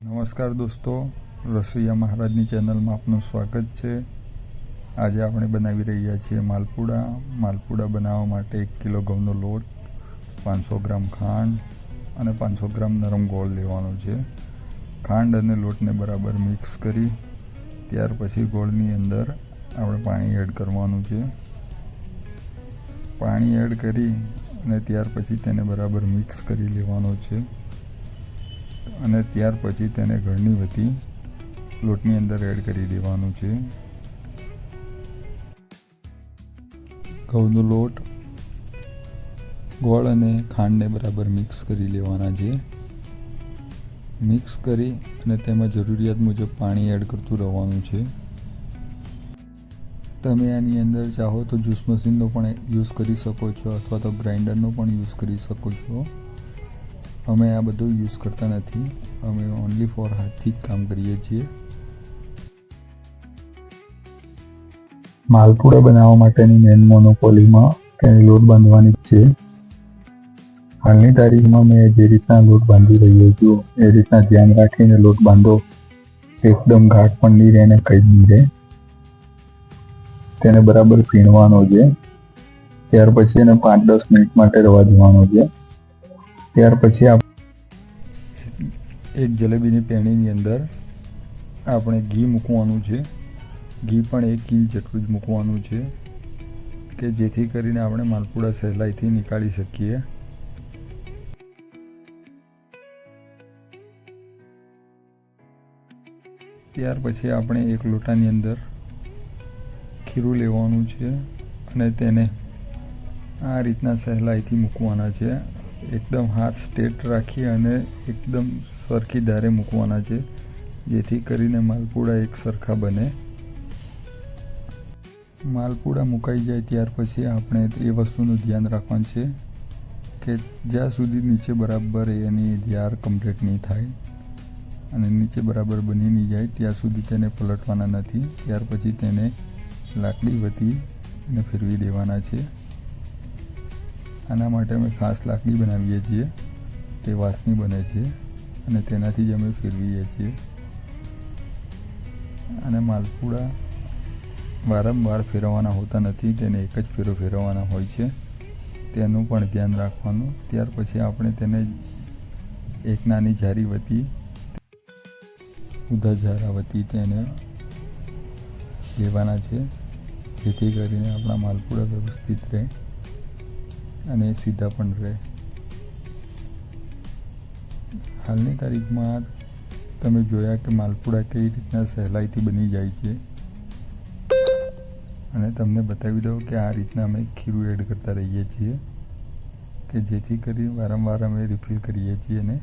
નમસ્કાર દોસ્તો, રસોઈયા મહારાજની ચેનલમાં આપનું સ્વાગત છે. આજે આપણે બનાવી રહ્યા છીએ માલપુડા. માલપુડા બનાવવા માટે 1 કિલો ઘઉંનો લોટ, 500 ગ્રામ ખાંડ અને 500 ગ્રામ નરમ ગોળ લેવાનો છે. ખાંડ અને લોટને બરાબર મિક્સ કરી ત્યાર પછી ગોળની અંદર આપણે પાણી એડ કરવાનું છે. પાણી એડ કરી અને ત્યાર પછી તેને બરાબર મિક્સ કરી લેવાનો છે અને ત્યાર પછી તેને ઘણી બધી લોટની અંદર એડ કરી દેવાનું છે. ઘઉંનો લોટ, ગોળ અને ખાંડને બરાબર મિક્સ કરી લેવાના છે. મિક્સ કરી અને તેમાં જરૂરિયાત મુજબ પાણી એડ કરતું રહેવાનું છે. તમે આની અંદર ચાહો તો જ્યુસ મશીનનો પણ યુઝ કરી શકો છો અથવા તો ગ્રાઇન્ડરનો પણ યુઝ કરી શકો છો. અમે આ બધું યુઝ કરતા નથી. અમે ઓનલી ફોર હાથથી જ કામ કરીએ છીએ. માલપુડા બનાવવા માટેની મેન મોનોપોલીમાં તેની લોટ બાંધવાની જ છે. હાલની તારીખમાં મેં જે રીતના લોટ બાંધી રહ્યો છું એ રીતના ધ્યાન રાખીને લોટ બાંધો. એકદમ ઘાટ પણ નહીં રહે ને કંઈ જ નહીં રહે. તેને બરાબર પીણવાનો છે. ત્યાર પછી એને 5-10 મિનિટ માટે રવા દેવાનો છે. ત્યાર પછી એક જલેબીની પેણીની અંદર આપણે ઘી મૂકવાનું છે. ઘી પણ 1 ઇંચ જેટલું જ મૂકવાનું છે કે જેથી કરીને આપણે માલપુડા સહેલાઈથી નીકાળી શકીએ. ત્યાર પછી આપણે એક લોટાની અંદર ખીરું લેવાનું છે અને તેને આ રીતના સહેલાઈથી મૂકવાના છે. એકદમ હાથ સ્ટ્રેટ રાખી અને એકદમ સરખી ધારે મૂકવાના છે જેથી કરીને માલપુડા એક સરખા બને. માલપુડા મુકાઈ જાય ત્યાર પછી આપણે એ વસ્તુનું ધ્યાન રાખવાનું છે કે જ્યાં સુધી નીચે બરાબર એની ધાર કમ્પ્લીટ નહીં થાય અને નીચે બરાબર બની નહીં જાય ત્યાં સુધી તેને પલટવાના નથી. ત્યાર પછી તેને લાકડી વતી અને ફેરવી દેવાના છે. આના માટે અમે ખાસ લાકડી બનાવીએ છીએ. તે વાંસની બને છે અને તેનાથી જ અમે ફેરવીએ છીએ. અને માલપુડા વારંવાર ફેરવવાના હોતા નથી, તેને એક જ ફેરો ફેરવવાના હોય છે. તેનું પણ ધ્યાન રાખવાનું. ત્યાર પછી આપણે તેને એક નાની જારી વતી ઉધા ઝારા વતી તેને લેવાના છે જેથી કરીને આપણા માલપુડા વ્યવસ્થિત રહે અને સીધા પણ રહે. હાલની તારીખમાં તમે જોયા કે માલપુડા કઈ રીતના સહેલાઈથી બની જાય છે અને તમને બતાવી દઉં કે આ રીતના અમે ખીરું એડ કરતા રહીએ છીએ કે જેથી કરી વારંવાર અમે રિફિલ કરીએ છીએ અને